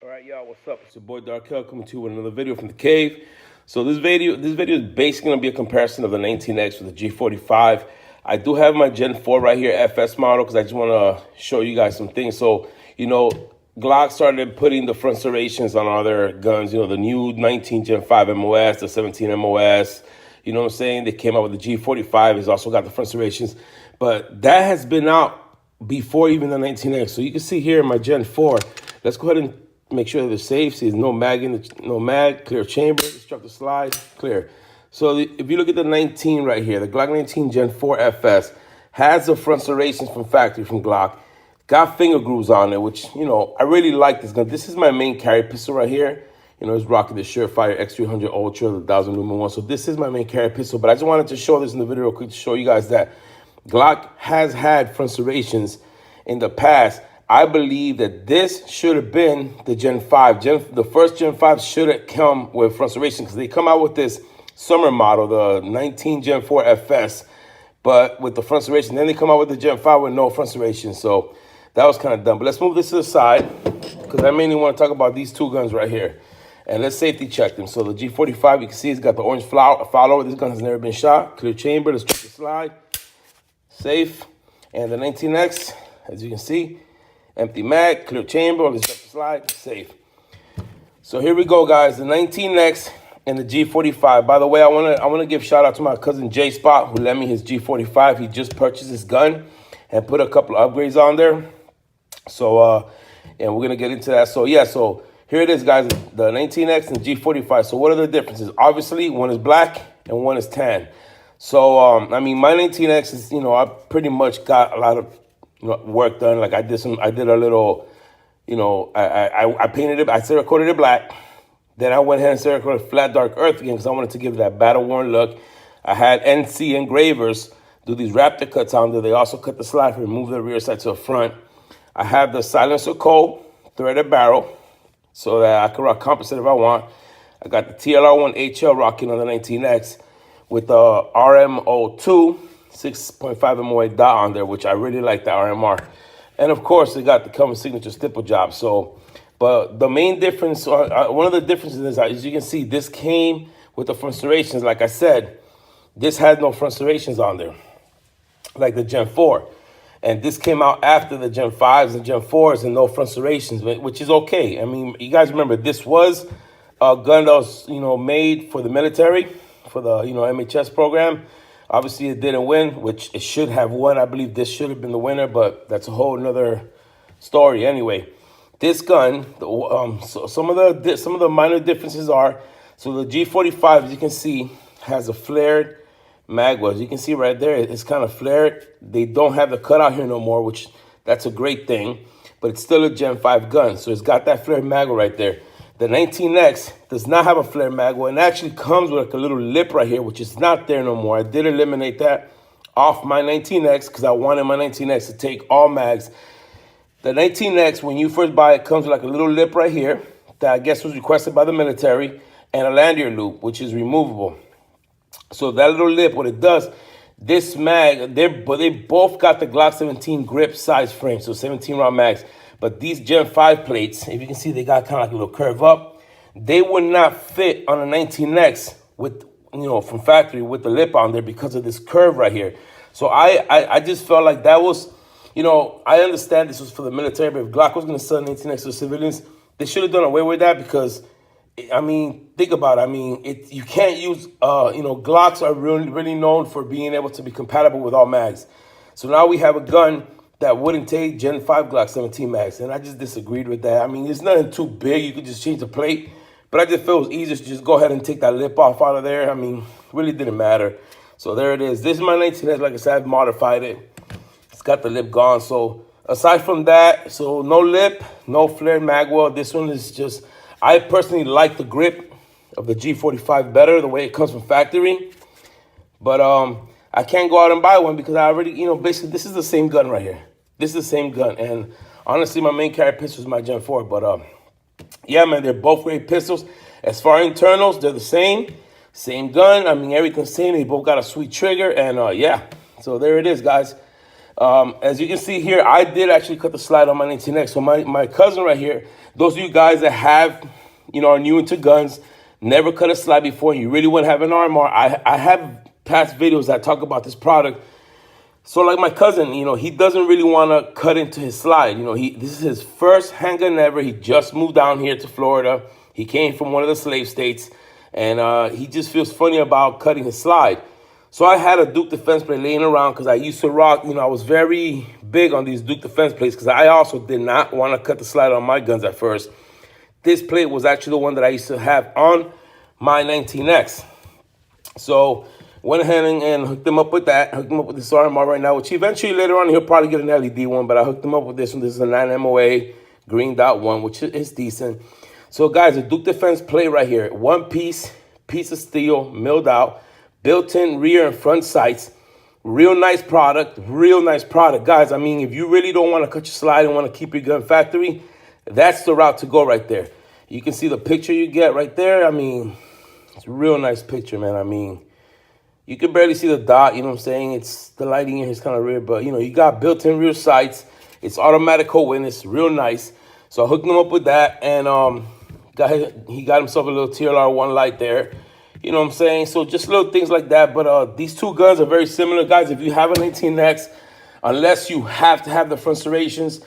All right, y'all, what's up? It's your boy Darkel coming to you with another video from the cave. So this video is basically gonna be a comparison of the 19X with the G45. I do have my Gen 4 right here, FS model, because I just want to show you guys some things. So, Glock started putting the front serrations on all their guns. The new 19 Gen 5 MOS, the 17 MOS. You know what I'm saying? They came out with the G45. It's also got the front serrations. But that has been out before even the 19X. So you can see here in my Gen 4. Let's go ahead and make sure that they're safe. See, there's no mag, clear chamber, destructive slide, clear. So if you look at the 19 right here, the Glock 19 Gen 4 FS has the front serrations from factory from Glock. Got finger grooves on it, which, I really like this gun. This is my main carry pistol right here. It's rocking the Surefire X300 Ultra, the 1000 lumen one. So this is my main carry pistol. But I just wanted to show this in the video real quick to show you guys that Glock has had front serrations in the past. I believe that this should have been the Gen 5. The first Gen 5 should have come with front serrations because they come out with this summer model, the 19 Gen 4 FS, but with the front serration. Then they come out with the Gen 5 with no front serration. So that was kind of dumb. But let's move this to the side because I mainly want to talk about these two guns right here. And let's safety check them. So the G45, you can see it's got the orange follower. This gun has never been shot. Clear chamber, let's check the slide. Safe. And the 19X, as you can see, empty mag, clear chamber, let's check the slide, safe. So here we go, guys. The 19X and the G45. By the way, I wanna give shout out to my cousin J Spot who lent me his G45. He just purchased this gun and put a couple of upgrades on there. So and we're gonna get into that. So yeah, so here it is, guys. The 19X and the G45. So what are the differences? Obviously, one is black and one is tan. So my 19X is, I pretty much got a lot of work done. Like I did a little, I painted it, I Cerakoted it black. Then I went ahead and Cerakoted flat dark earth again because I wanted to give it that battle worn look. I had NC engravers do these Raptor cuts on there. They also cut the slide, remove the rear side to the front. I have the silencer coal threaded barrel so that I can rock composite if I want. I got the TLR1 HL rocking on the 19X with the RMO2 6.5 MOA dot on there, which I really like the RMR. And of course, they got the Kelvin signature stipple job. So, but the main difference, one of the differences is, as you can see, this came with the front serrations. Like I said, this had no front serrations on there, like the Gen 4. And this came out after the Gen 5s and Gen 4s and no front serrations, which is okay. I mean, you guys remember, this was a gun that was, made for the military, for the, MHS program. Obviously, it didn't win, which it should have won. I believe this should have been the winner, but that's a whole nother story. Anyway, this gun, so some of the minor differences are, so the G45, as you can see, has a flared mag well. As you can see right there, it's kind of flared. They don't have the cutout here no more, which that's a great thing, but it's still a Gen 5 gun, so it's got that flared mag well right there. The 19X does not have a flare mag well, and actually comes with like a little lip right here, which is not there no more. I did eliminate that off my 19X because I wanted my 19X to take all mags. The 19X, when you first buy it, comes with like a little lip right here that I guess was requested by the military, and a lanyard loop, which is removable. So that little lip, what it does, this mag, they both got the Glock 17 grip size frame, so 17 round mags. But these Gen 5 plates, if you can see, they got kind of like a little curve up. They would not fit on a 19X with, from factory with the lip on there because of this curve right here. So I just felt like that was, I understand this was for the military, but if Glock was going to sell 19X to civilians, they should have done away with that because, think about it. You can't use, Glocks are really known for being able to be compatible with all mags. So now we have a gun that wouldn't take Gen 5 Glock 17 mags, and I just disagreed with that. It's nothing too big. You could just change the plate, but I just felt it was easier to just go ahead and take that lip off out of there. Really didn't matter. So there it is. This is my 19X. Like I said, I've modified it. It's got the lip gone. So aside from that, so no lip, no flared mag well. This one is just, I personally like the grip of the G45 better, the way it comes from factory. But I can't go out and buy one because I already, basically this is the same gun right here. This is the same gun. And honestly, my main carry pistol is my Gen 4. But yeah, man, they're both great pistols. As far as internals, they're the same. Same gun. Everything's the same. They both got a sweet trigger. And yeah, so there it is, guys. As you can see here, I did actually cut the slide on my 19X. So my cousin right here, those of you guys that have, are new into guns, never cut a slide before, you really want to have an RMR. I have past videos that talk about this product. So like my cousin, he doesn't really want to cut into his slide. This is his first handgun ever. He just moved down here to Florida. He came from one of the slave states, and he just feels funny about cutting his slide. So I had a Duke Defense plate laying around because I used to rock, I was very big on these Duke Defense plates because I also did not want to cut the slide on my guns at first. This plate was actually the one that I used to have on my 19X. So went ahead and hooked him up with that. Hooked him up with this RMR right now, which eventually later on he'll probably get an LED one, but I hooked him up with this one. This is a 9 MOA green dot one, which is decent. So guys, a Duke Defense plate right here. One piece of steel, milled out, built-in rear and front sights. Real nice product, Guys, I mean, if you really don't want to cut your slide and want to keep your gun factory, that's the route to go right there. You can see the picture you get right there. I mean, it's a real nice picture, man. I mean, you can barely see the dot, what I'm saying? It's the lighting in here is kind of weird, but you got built-in rear sights. It's automatic hold witness, real nice. So I hooked him up with that, and he got himself a little TLR1 light there. What I'm saying? So just little things like that. But these two guns are very similar, guys. If you have an 18X, unless you have to have the front serrations,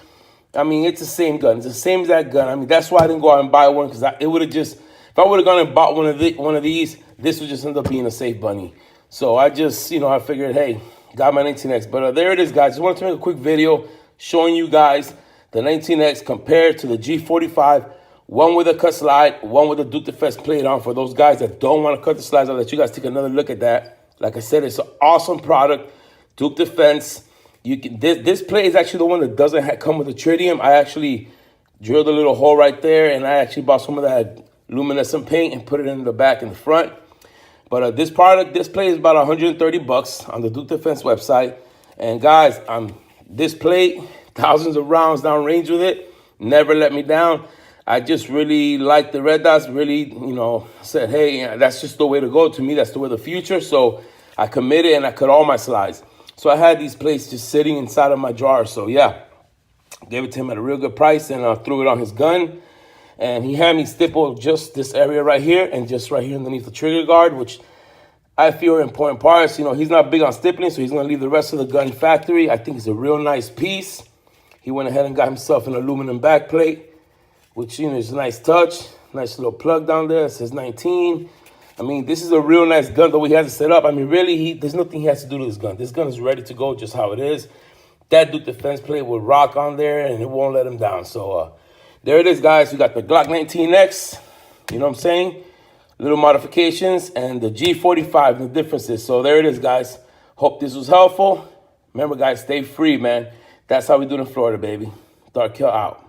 I mean, it's the same gun. It's the same as that gun. I mean, that's why I didn't go out and buy one, because it would have just, if I would have gone and bought one of these, this would just end up being a safe bunny. So I just, I figured, hey, got my 19X. But there it is, guys. Just wanted to make a quick video showing you guys the 19X compared to the G45. One with a cut slide, one with a Duke Defense plate on. For those guys that don't want to cut the slides, I'll let you guys take another look at that. Like I said, it's an awesome product. Duke Defense. This plate is actually the one that doesn't come with the tritium. I actually drilled a little hole right there, and I actually bought some of that luminescent paint and put it in the back and the front. But this plate is about 130 bucks on the Duke Defense website. And guys, this plate, thousands of rounds down range with it, never let me down. I just really liked the red dots, really, said, hey, that's just the way to go. To me, that's the way of the future. So I committed and I cut all my slides. So I had these plates just sitting inside of my drawer. So yeah, gave it to him at a real good price, and threw it on his gun. And he had me stipple just this area right here and just right here underneath the trigger guard, which I feel are important parts. He's not big on stippling, so he's going to leave the rest of the gun factory. I think it's a real nice piece. He went ahead and got himself an aluminum back plate, which, is a nice touch. Nice little plug down there. It says 19. I mean, this is a real nice gun, though he has it set up. I mean, really, there's nothing he has to do to this gun. This gun is ready to go just how it is. That Duke Defense plate will rock on there, and it won't let him down. So there it is, guys. We got the Glock 19X, you know what I'm saying? Little modifications, and the G45, the differences. So there it is, guys. Hope this was helpful. Remember, guys, stay free, man. That's how we do it in Florida, baby. Dark Kill out.